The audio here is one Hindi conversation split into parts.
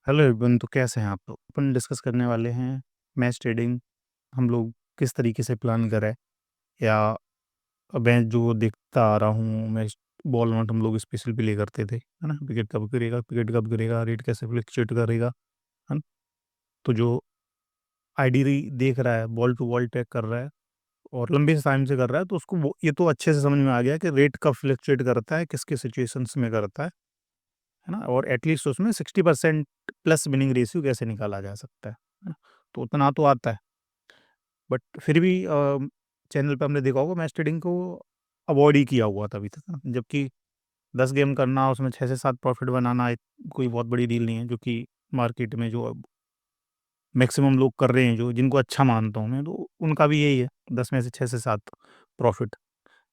हेलो एवरीवन, तो कैसे हैं आप लोग? अपन डिस्कस करने वाले हैं मैच ट्रेडिंग। हम लोग किस तरीके से प्लान करें, या मैं जो देखता आ रहा हूँ, मैच बॉल नॉट हम लोग स्पेशल प्ले करते थे, है ना? विकेट कब गिरेगा, रेट कैसे फ्लक्चुएट करेगा, है ना? तो जो आईडी देख रहा है, बॉल टू बॉल ट्रैक कर रहा है और लंबे टाइम से कर रहा है, तो उसको ये तो अच्छे से समझ में आ गया कि रेट कब फ्लक्चुएट करता है, किसके सिचुएशंस में करता है ना? और एटलीस्ट उसमें 60% प्लस विनिंग रेशियो कैसे निकाला जा सकता है ना? तो उतना तो आता है, बट फिर भी चैनल पे हमने देखा होगा मैच ट्रेडिंग को अवॉइड ही किया हुआ था अभी तक ना। जबकि 10 गेम करना, उसमें 6 से 7 प्रॉफिट बनाना कोई बहुत बड़ी डील नहीं है, जो कि मार्केट में जो अब मैक्सिमम लोग कर रहे हैं, जो जिनको अच्छा मानता हूँ मैं, तो उनका भी यही है, 10 में से 6 से 7 प्रॉफिट,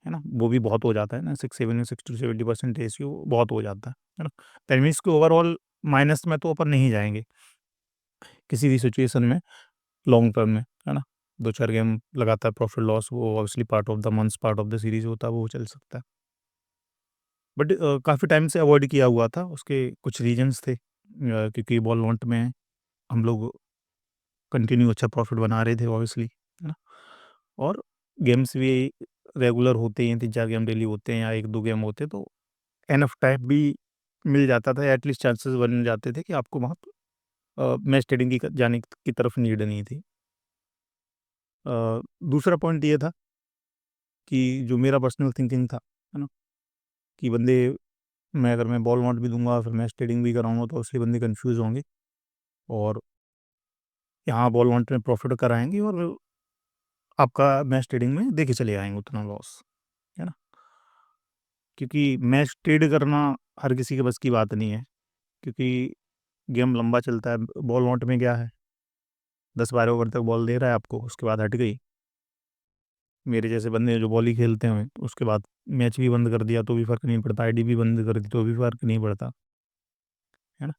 है ना? वो भी बहुत हो जाता है ना, 60 टू 70% रेशियो बहुत हो जाता है ना? दैट मीन्स कि ओवरऑल माइनस में तो अपन नहीं जाएँगे किसी भी सिचुएशन में लॉन्ग टर्म में, है ना? 2-4 गेम लगातार प्रॉफिट लॉस, वो obviously part of the months, part of the series होता है, वो चल सकता है। बट काफ़ी टाइम से अवॉइड किया हुआ था, उसके कुछ रीज़न्स थे, क्योंकि वॉलमार्ट में हम लोग कंटिन्यू अच्छा प्रॉफिट बना रहे थे ऑब्वियसली, है ना? और गेम्स भी रेगुलर होते हैं, 3-4 गेम डेली होते हैं या 1-2 गेम होते हैं, तो इनफ टाइम भी मिल जाता था, एटलीस्ट चांसेस बन जाते थे कि आपको वहाँ मैच ट्रेडिंग की जाने की तरफ नीड नहीं थी। दूसरा पॉइंट ये था कि जो मेरा पर्सनल थिंकिंग था, है ना? कि बंदे, मैं बॉल नॉट भी दूँगा, फिर मैच ट्रेडिंग भी कराऊँगा, तो इसलिए बंदे कन्फ्यूज़ होंगे और यहाँ बॉल नॉट में प्रॉफ़िट कराएँगे और आपका मैच ट्रेडिंग में देके चले आएँगे उतना लॉस, है ना? क्योंकि मैच ट्रेड करना हर किसी के बस की बात नहीं है, क्योंकि गेम लंबा चलता है। बॉल नॉट में क्या है, 10-12 ओवर तक बॉल दे रहा है आपको, उसके बाद हट गई। मेरे जैसे बंदे जो बॉल ही खेलते हैं, उसके बाद मैच भी बंद कर दिया तो भी फ़र्क नहीं पड़ता, आईडी भी बंद कर दी तो भी फ़र्क नहीं पड़ता, है ना?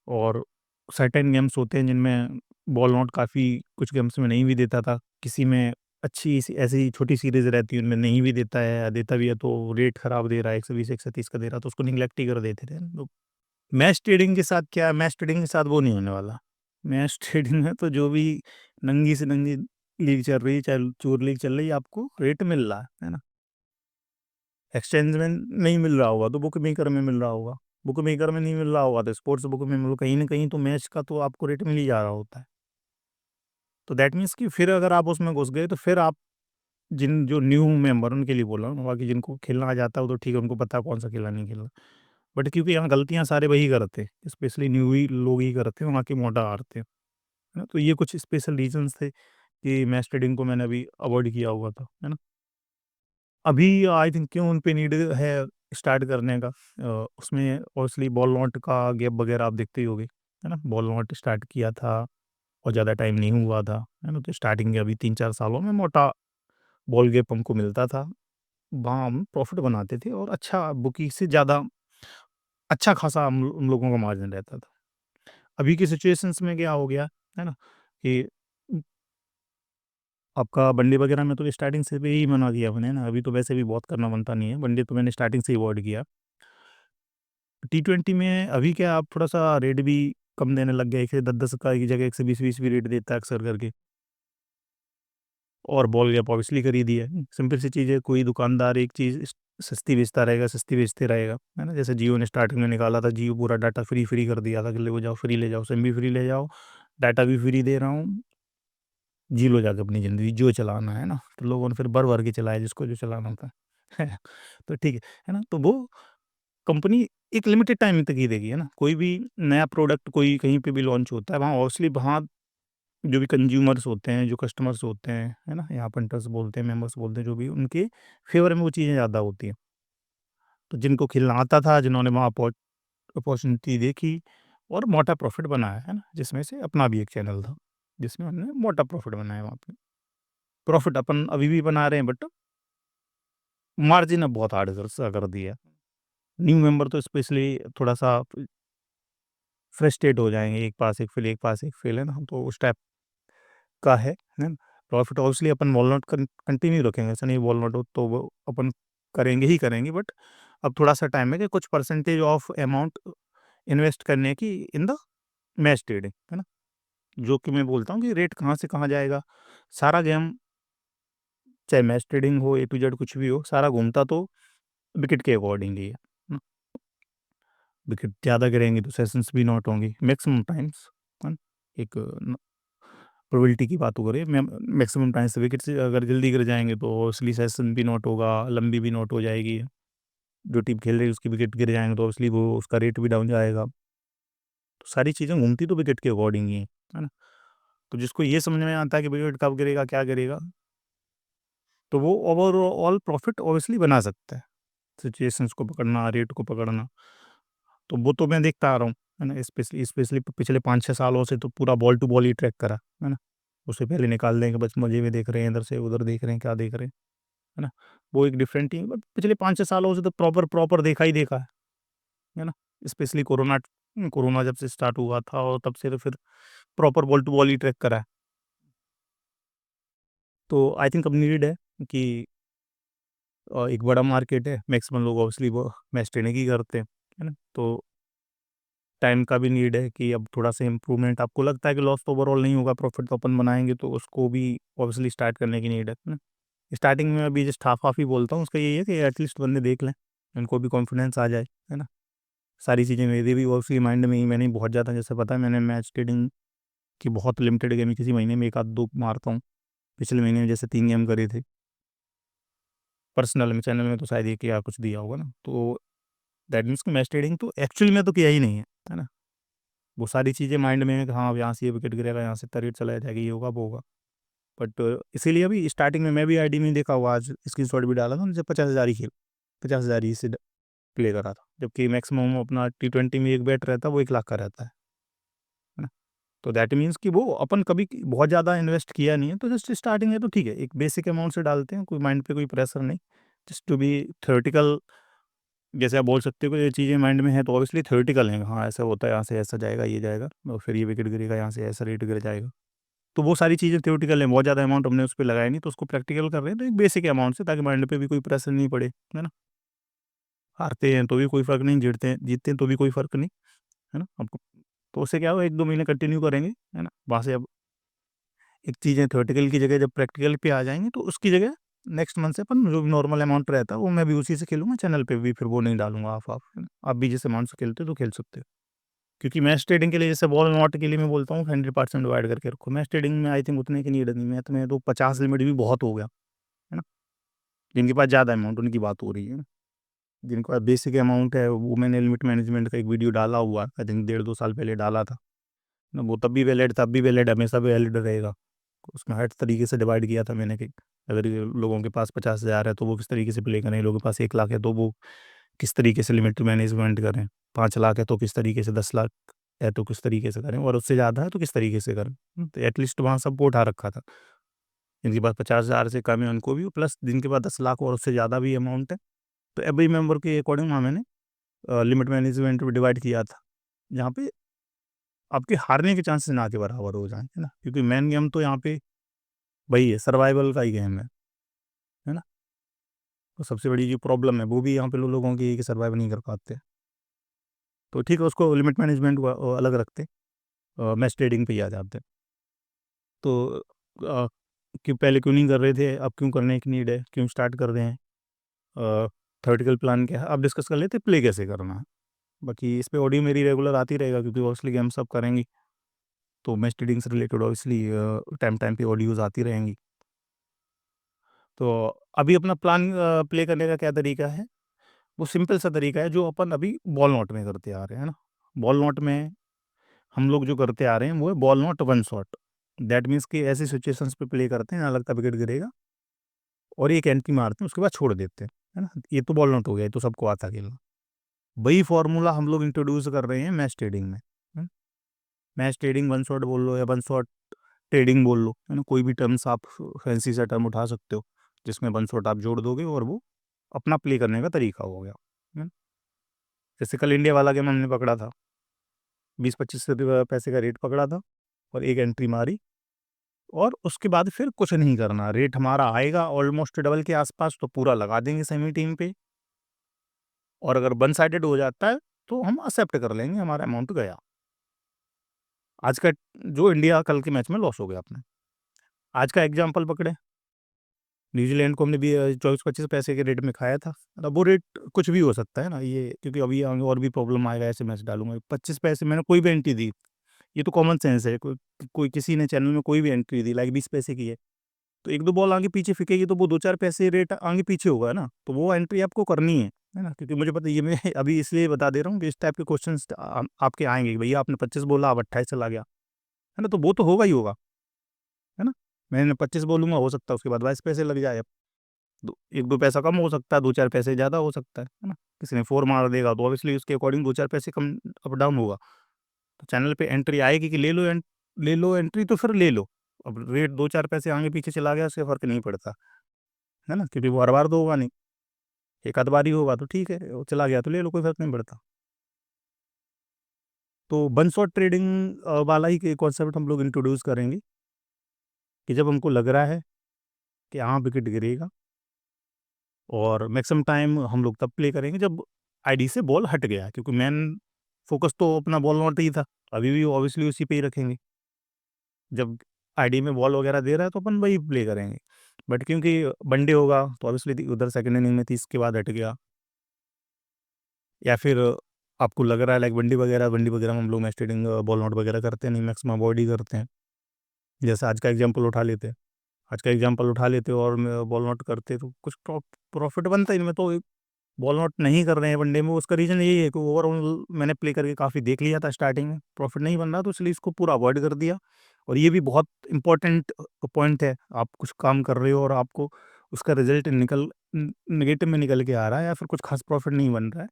और सर्टेन गेम्स होते हैं जिनमें बॉल नॉट काफ़ी कुछ गेम्स में नहीं भी देता था। किसी में अच्छी सी ऐसी छोटी सीरीज़ रहती है, उनमें नहीं भी देता है, या देता भी है तो रेट ख़राब दे रहा है, 120 130 का दे रहा है, तो उसको नेग्लेक्ट ही कर देते थे लोग। मैच ट्रेडिंग के साथ क्या है, मैच ट्रेडिंग के साथ वो नहीं होने वाला। मैच ट्रेडिंग में तो जो भी नंगी से नंगी लीग चल रही है, चाहे चोर लीग चल रही है, आपको रेट मिल रहा है ना? एक्सचेंज में नहीं मिल रहा होगा, तो बुक मेकर में मिल रहा होगा। बुक मेकर में नहीं मिल रहा होगा, तो स्पोर्ट्स बुक में मिल, कहीं न कहीं तो मैच का तो आपको रेट मिल ही जा रहा होता है। तो दैट मीन्स कि फिर अगर आप उसमें घुस गए, तो फिर आप जिन जो न्यू मेंबर उनके लिए बोल रहा हूँ, बाकी जिनको खेलना आ जाता है, वो तो ठीक है, उनको पता है कौन-सा खेलना, नहीं खेलना। बट क्योंकि यहाँ गलतियाँ सारे वही करते हैं, स्पेशली न्यू ही लोग ही करते हैं, वहाँ के मोटा हारते हैं, है ना? तो ये कुछ स्पेशल रीज़न्स थे कि मैच ट्रेडिंग को मैंने अभी अवॉइड किया हुआ था, है ना? अभी आई थिंक क्यों उन पे नीड है स्टार्ट करने का, उसमें ऑब्वियसली बॉल नॉट का गैप वगैरह आप देखते ही होंगे, है ना? बॉल नॉट स्टार्ट किया था और ज़्यादा टाइम नहीं हुआ था, है ना? तो स्टार्टिंग के अभी 3-4 सालों में मोटा बॉल गैप हमको मिलता था। वहाँ हम प्रॉफ़िट बनाते थे और अच्छा बुकी से ज़्यादा अच्छा खासा हम लोगों का मार्जिन रहता था। अभी की सिचुएशंस में क्या हो गया, है ना? कि आपका वनडे वगैरह में तो स्टार्टिंग से भी ही मना दिया मैंने ना, अभी तो वैसे भी बहुत करना बनता नहीं है, वनडे तो मैंने स्टार्टिंग से ही अवॉइड किया। टी20 में अभी क्या आप थोड़ा-सा रेट भी कम देने लग गए, 1 से 10-10 का की जगह 1 से 20-20 भी रेट देता है अक्सर करके, और बॉल गैप ऑब्वियसली कर ही दिया है। सिंपल सी चीज़ है, कोई दुकानदार एक चीज़ सस्ती बेचता रहेगा, सस्ती बेचते रहेगा, है ना? जैसे जियो ने स्टार्टिंग में निकाला था, जियो पूरा डाटा फ्री कर दिया था कि ले जाओ, फ्री ले जाओ, सिम भी फ्री ले जाओ, डाटा भी फ्री दे रहा हूँ, जी लो जाके अपनी ज़िंदगी, जो चलाना है ना? तो लोगों ने फिर भर-भर के चलाया जिसको जो चलाना था। तो ठीक है ना? तो वो कंपनी एक लिमिटेड टाइम तक ही देगी, है ना? कोई भी नया प्रोडक्ट कोई कहीं पे भी लॉन्च होता है, वहाँ ऑब्वियसली वहाँ जो भी कंज्यूमर्स होते हैं, जो कस्टमर्स होते हैं, है ना? यहाँ पंटर्स बोलते हैं, मेंबर्स बोलते हैं, जो भी उनके फ़ेवर में वो चीज़ें ज़्यादा होती हैं। तो जिनको खेलना आता था, जिन्होंने वहाँ अपॉर्च्युनिटी देखी और मोटा प्रॉफ़िट बनाया, है ना? जिसमें से अपना भी एक चैनल था, जिसमें हमने मोटा प्रॉफ़िट बनाया वहाँ पे। प्रॉफ़िट अपन अभी भी बना रहे हैं, बट मार्जिन अब बहुत हार्ड सा कर दिया। न्यू मेंबर तो स्पेशली थोड़ा-सा फ्रस्ट्रेट हो जाएँगे, एक पास एक फ़ेल, एक पास एक फ़ेल, है ना? तो उस टाइप का है ना? प्रॉफ़िट ऑब्वियसली अपन वॉलनट कंटिन्यू रखेंगे, ऐसा नहीं वॉलनट हो तो वो अपन करेंगे ही करेंगे, बट अब थोड़ा-सा टाइम है कि कुछ परसेंटेज ऑफ अमाउंट इन्वेस्ट करने की इन द मैच ट्रेडिंग, है ना। जो कि मैं बोलता हूँ कि रेट कहाँ से कहाँ जाएगा, सारा गेम चाहे मैच ट्रेडिंग हो, ए टू जेड कुछ भी हो, सारा घूमता तो विकेट के अकॉर्डिंग ही है ना। विकेट ज़्यादा गिरेंगे तो सेशंस भी नॉट होंगी मैक्सिमम टाइम्स, है ना। एक प्रोबेबिलिटी की बात करें, मैक्सिमम टाइम्स विकेट से अगर जल्दी गिर जाएंगे तो इसलिए सेशन भी नॉट होगा, लंबी भी नॉट हो जाएगी। जो टीम खेल रही है उसकी विकेट गिर जाएंगे तो इसलिए वो उसका रेट भी डाउन जाएगा। तो सारी चीज़ें घूमती तो विकेट के अकॉर्डिंग ही है ना। तो जिसको ये समझ में आता है कि विकेट कब गिरेगा क्या गिरेगा, तो वो ओवरऑल प्रॉफिट ऑब्वियसली बना सकता है। सिचुएशंस को पकड़ना, रेट को पकड़ना, तो वो तो मैं देखता आ रहा हूँ, है ना। स्पेशली स्पेशली पिछले 5-6 सालों से तो पूरा बॉल टू बॉल ही ट्रैक करा, है ना। उससे पहले निकाल देंगे, बस मजे में देख रहे हैं, इधर से उधर देख रहे हैं, क्या देख रहे हैं, है ना। वो एक डिफरेंट टीम, बट पिछले 5-6 सालों से तो प्रॉपर प्रॉपर देखा ही देखा है ना। स्पेशली कोरोना, कोरोना जब से स्टार्ट हुआ था और तब से तो फिर प्रॉपर बॉल टू बॉल ही ट्रैक करा है। तो आई थिंक अब नीड है कि एक बड़ा मार्केट है, मैक्सिमम लोग ऑब्वियसली वो मैच ट्रेनिंग ही करते हैं, है ना। तो टाइम का भी नीड है कि अब थोड़ा सा इम्प्रूवमेंट, आपको लगता है कि लॉस तो ओवरऑल नहीं होगा, प्रॉफिट तो अपन बनाएंगे, तो उसको भी ऑब्वियसली स्टार्ट करने की नीड है ना। स्टार्टिंग में अभी जस्ट हाफ हाफ ही बोलता हूँ, उसका यही है कि एटलीस्ट बंदे देख लें, उनको भी कॉन्फिडेंस आ जाए, है ना। सारी चीज़ें मेरी भी ऑब्वियसली माइंड में ही, मैंने बहुत ज़्यादा, जैसे पता है मैंने मैच ट्रेडिंग की बहुत लिमिटेड गेम, किसी महीने में एक आध दो मारता हूँ। पिछले महीने में जैसे 3 गेम करे थे, पर्सनल में चैनल में तो शायद ये किया कुछ दिया होगा ना। तो दैट मीन्स कि मैच ट्रेडिंग तो एक्चुअली में तो किया ही नहीं है ना। वो सारी चीज़ें माइंड में है कि हाँ, अब यहाँ से ये विकेट गिरेगा, यहाँ से इतना रेट चला जाएगा, ये होगा वो होगा। बट इसीलिए अभी स्टार्टिंग में मैं भी आईडी में देखा हुआ, आज स्क्रीन शॉट भी डाला था, जब 50,000 ही खेल, 50,000 ही से प्ले करा था, जबकि मैक्सिमम अपना T20 में एक बैट रहता है, वो 1 लाख का रहता है ना। तो दैट मीन्स कि वो अपन कभी बहुत ज़्यादा इन्वेस्ट किया नहीं है, तो जस्ट स्टार्टिंग है तो ठीक है, एक बेसिक अमाउंट से डालते हैं, कोई माइंड पे कोई प्रेशर नहीं, जस्ट टू बी थ्योरेटिकल। जैसे आप बोल सकते हो कि ये चीज़ें माइंड में हैं तो ऑब्वियसली थ्योरेटिकल हैं, हाँ ऐसा होता है, यहाँ से ऐसा जाएगा, ये जाएगा और फिर ये विकेट गिरेगा, यहाँ से ऐसा रेट गिर जाएगा। तो वो सारी चीज़ें थ्योरेटिकल हैं, बहुत ज़्यादा अमाउंट हमने उस पे लगाया नहीं, तो उसको प्रैक्टिकल कर रहे हैं, तो एक बेसिक अमाउंट से, ताकि माइंड पे भी कोई प्रेशर नहीं पड़े, है ना। हारते हैं तो भी कोई फ़र्क नहीं, जीतते हैं तो भी कोई फ़र्क नहीं, है ना। आपको तो उससे क्या होगा, 1-2 महीने कंटिन्यू करेंगे, है ना। वहाँ से अब एक चीज़ें थ्योरेटिकल की जगह जब प्रैक्टिकल पे आ जाएँगी, तो उसकी जगह नेक्स्ट मंथ से अपन जो नॉर्मल अमाउंट रहता है, वो मैं भी उसी से खेलूँगा, चैनल पे भी फिर वो नहीं डालूँगा हाफ-हाफ, है ना। आप भी जिस अमाउंट से खेलते हो तो खेल सकते हो। क्योंकि मैच ट्रेडिंग के लिए, जैसे बॉल नॉट के लिए मैं बोलता हूँ 100% डिवाइड करके रखो। मैच ट्रेडिंग में आई थिंक उतने की नीड नहीं है, तो मैं तो 50 लिमिट भी बहुत हो गया, है ना। जिनके पास ज़्यादा अमाउंट उनकी बात हो रही है ना। जिनके पास बेसिक अमाउंट है, वो मैंने लिमिट मैनेजमेंट का एक वीडियो डाला हुआ, आई थिंक 1.5-2 साल पहले डाला था ना। वो तब भी वैलिड था, अब भी वैलिड, हमेशा वैलिड रहेगा। उसमें हर तरीके से डिवाइड किया था मैंने कि अगर ये लोगों के पास 50,000 है तो वो किस तरीके से प्ले करें, लोगों के पास 1 लाख है तो वो किस तरीके से लिमिट मैनेजमेंट करें, 5 लाख है तो किस तरीके से, 10 लाख है तो किस तरीके से करें, और उससे ज़्यादा है तो किस तरीके से करें। तो एटलीस्ट वहाँ सबको उठा रखा था। जिनके पास 50,000 से कम है उनको भी, प्लस जिनके पास 10 लाख और उससे ज़्यादा भी अमाउंट है, तो एवरी मेंबर के अकॉर्डिंग वहाँ मैंने लिमिट मैनेजमेंट भी डिवाइड किया था, जहाँ पे आपके हारने के चांसेस ना के बराबर हो जाएँ, है ना। क्योंकि मेन गेम तो यहाँ पे वही है, सर्वाइवल का ही गेम है ना। तो सबसे बड़ी जो प्रॉब्लम है वो भी यहाँ पे लोगों की है कि सर्वाइव नहीं कर पाते। तो ठीक है, उसको लिमिट मैनेजमेंट को अलग रखते, मैच ट्रेडिंग पे ही आ जाते हैं। तो कि पहले क्यों नहीं कर रहे थे, अब क्यों करने की नीड है, क्यों स्टार्ट कर रहे हैं, थ्योरेटिकल प्लान क्या है, अब डिस्कस कर लेते हैं प्ले कैसे करना है। बाकी इस पे ऑडियो मेरी रेगुलर आती रहेगा, क्योंकि ऑब्वियसली गेम सब करेंगी, तो मैच ट्रेडिंग से रिलेटेड ऑब्वियसली टाइम टाइम पे ऑडियोज़ आती रहेंगी। तो अभी अपना प्लान प्ले करने का क्या तरीका है, वो सिंपल सा तरीका है जो अपन अभी बॉल नॉट में करते आ रहे हैं ना। बॉल नॉट में हम लोग जो करते आ रहे हैं वो है ball not one shot. That means कि ऐसी सिचुएशंस पे प्ले करते हैं, ना लगता विकेट गिरेगा, और एक एंट्री मारते हैं, उसके बाद छोड़ देते हैं, है ना। ये तो बॉल नॉट हो गया, ये तो सबको आता खेलना। वही फॉर्मूला हम लोग इंट्रोड्यूस कर रहे हैं मैच ट्रेडिंग में, है। मैच ट्रेडिंग वन शॉट बोल लो या वन शॉट ट्रेडिंग बोल लो, है ना। कोई भी टर्म्स आप फैंसी सा टर्म उठा सकते हो, जिसमें वन शॉट आप जोड़ दोगे और वो अपना प्ले करने का तरीका हो गया, है। जैसे कल इंडिया वाला गेम हमने पकड़ा था, 20-25 पैसे का रेट पकड़ा था और एक एंट्री मारी, और उसके बाद फिर कुछ नहीं करना, रेट हमारा आएगा ऑलमोस्ट डबल के आसपास तो पूरा लगा देंगे सेमी टीम पे, और अगर वन साइडेड हो जाता है तो हम एक्सेप्ट कर लेंगे, हमारा अमाउंट गया। आज का जो इंडिया कल के मैच में लॉस हो गया अपने, आज का एग्जाम्पल पकड़े, न्यूजीलैंड को हमने भी 24-25 पैसे के रेट में खाया था। अब वो रेट कुछ भी हो सकता है ना ये, क्योंकि अभी आगे और भी प्रॉब्लम आएगा, ऐसे मैच डालूंगा 25 पैसे मैंने कोई भी एंट्री दी, ये तो कॉमन सेंस है, कोई किसी ने चैनल में कोई भी एंट्री दी लाइक 20 पैसे की है, तो एक दो बॉल आगे पीछे फेंकेगी तो वो 2-4 पैसे रेट आगे पीछे होगा ना, तो वो एंट्री आपको करनी है ना, क्योंकि मुझे पता है, ये मैं अभी इसलिए बता दे रहा हूँ कि इस टाइप के क्वेश्चन आपके आएंगे कि भैया आपने 25 बोला, अब 28 चला गया, है ना, तो वो तो होगा ही होगा, है ना। मैंने 25 बोलूंगा, हो सकता है उसके बाद 22 पैसे लग जाए, एक दो पैसा कम हो सकता है, 2-4 पैसे ज़्यादा हो सकता है ना। किसी ने 4 मार देगा तो ऑब्वियसली उसके अकॉर्डिंग 2-4 पैसे कम अप डाउन होगा। तो चैनल पे एंट्री आएगी कि ले लो एंट्री, तो फिर ले लो। अब रेट 2-4 पैसे आगे पीछे चला गया, उससे फ़र्क नहीं पड़ता, है ना, क्योंकि वो हर बार तो होगा नहीं, एक आध बार ही होगा तो ठीक है, वो चला गया तो ले लो, कोई फ़र्क नहीं पड़ता। तो वन शॉट ट्रेडिंग वाला ही कॉन्सेप्ट हम लोग इंट्रोड्यूस करेंगे कि जब हमको लग रहा है कि हाँ विकेट गिरेगा, और मैक्सिमम टाइम हम लोग तब प्ले करेंगे जब आईडी से बॉल हट गया, क्योंकि मेन फोकस तो अपना बॉल नॉट ही था, अभी भी ऑब्वियसली उसी पे ही रखेंगे। जब आईडी में बॉल वगैरह दे रहा है तो अपन वही प्ले करेंगे, बट क्योंकि वनडे होगा तो ऑब्वियसली उधर सेकंड इनिंग में 30 के बाद हट गया, या फिर आपको लग रहा है लाइक वनडे वगैरह में हम लोग मैच ट्रेडिंग बॉल नॉट वगैरह करते हैं नहीं, मैक्सिमम अवॉइड ही करते हैं। जैसे आज का एग्जाम्पल उठा लेते हैं, और बॉल नॉट करते तो कुछ प्रॉफिट बनता ही नहीं। मैं तो बॉल आउट नहीं कर रहे हैं वनडे में, उसका रीज़न यही है कि ओवरऑल मैंने प्ले करके काफ़ी देख लिया था, स्टार्टिंग में प्रॉफिट नहीं बन रहा, तो इसलिए इसको पूरा अवॉइड कर दिया। और ये भी बहुत इंपॉर्टेंट पॉइंट है, आप कुछ काम कर रहे हो और आपको उसका रिजल्ट नेगेटिव में निकल के आ रहा है, या फिर कुछ खास प्रॉफिट नहीं बन रहा है,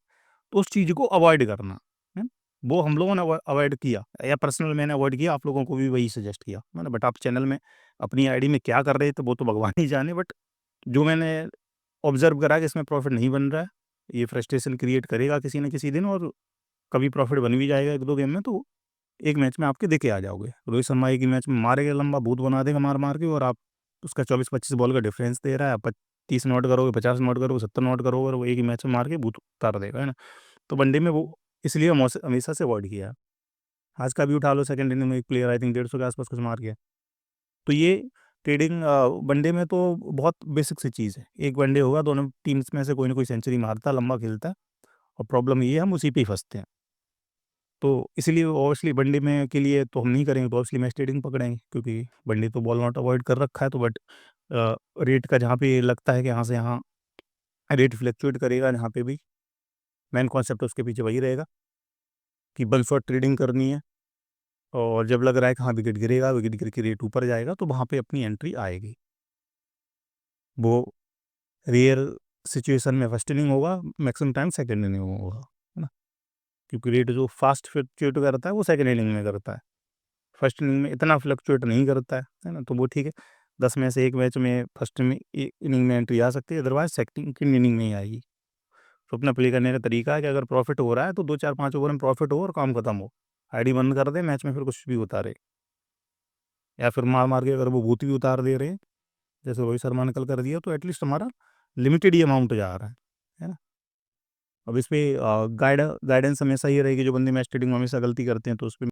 तो उस चीज़ को अवॉइड करना है। वो हम लोगों ने अवॉइड किया, या पर्सनल मैंने अवॉइड किया, आप लोगों को भी वही सजेस्ट किया मैंने। बट आप चैनल में अपनी आईडी में क्या कर रहे थे वो तो भगवान ही जाने, बट जो मैंने ऑब्जर्व करा कि इसमें प्रॉफिट नहीं बन रहा है, ये फ्रस्ट्रेशन क्रिएट करेगा किसी न किसी दिन, और कभी प्रॉफिट बन भी जाएगा एक दो गेम में, तो एक मैच में आपके देखे आ जाओगे। रोहित शर्मा एक ही मैच में मारेगा, लंबा भूत बना देगा मार मार के, और आप उसका 24-25 बॉल का डिफरेंस दे रहा है, आप 30 नॉट करोगे, 50 नॉट करोगे, 70 नॉट करोगे, और वो एक ही मैच में मार के भूत उतार देगा, है ना। तो वनडे में वो इसलिए हमेशा से अवॉइड किया। आज का भी उठा लो, सेकंड इनिंग में एक प्लेयर आई थिंक 150 के आसपास कुछ मार गया। तो ये ट्रेडिंग वनडे में तो बहुत बेसिक सी चीज़ है, एक वनडे होगा, दोनों टीम्स में से कोई ना कोई सेंचुरी मारता, लंबा खेलता है, और प्रॉब्लम ये है हम उसी पे ही फंसते हैं। तो इसलिए ऑब्वियसली वनडे में के लिए तो हम नहीं करेंगे, तो ऑब्वियसली मैच ट्रेडिंग पकड़ेंगे, क्योंकि वनडे तो बॉल नॉट अवॉइड कर रखा है, तो बट रेट का जहाँ पे लगता है कि यहाँ से यहाँ रेट फ्लक्चुएट करेगा, जहाँ पे भी मेन कॉन्सेप्ट उसके पीछे वही रहेगा कि वन शॉट ट्रेडिंग करनी है, और जब लग रहा है कि हाँ विकेट गिरेगा, विकेट गिर के रेट ऊपर जाएगा, तो वहाँ पे अपनी एंट्री आएगी। वो रेयर सिचुएशन में फर्स्ट इनिंग होगा, मैक्सिमम टाइम सेकंड इनिंग में होगा, है ना, क्योंकि रेट जो फास्ट फ्लक्चुएट करता है वो सेकंड इनिंग में करता है, फर्स्ट इनिंग में इतना फ्लक्चुएट नहीं करता है ना। तो वो ठीक है, 10 में से एक मैच में फर्स्ट में इनिंग में एंट्री आ सकती है, अदरवाइज सेकंड इनिंग में ही आएगी। तो अपना प्ले करने का तरीका है कि अगर प्रॉफिट हो रहा है तो 2-4-5 ओवर में प्रॉफिट हो और काम खत्म हो, आईडी बंद कर दे, मैच में फिर कुछ भी उतारे, या फिर मार मार के अगर वो भूत भी उतार दे रहे हैं, जैसे रोहित शर्मा ने कल कर दिया, तो एटलीस्ट हमारा लिमिटेड ही अमाउंट जा रहा है ना। अब इस पे गाइडेंस हमेशा ये रहेगी, जो बंदे मैच ट्रेडिंग में हमेशा गलती करते हैं, तो उस पे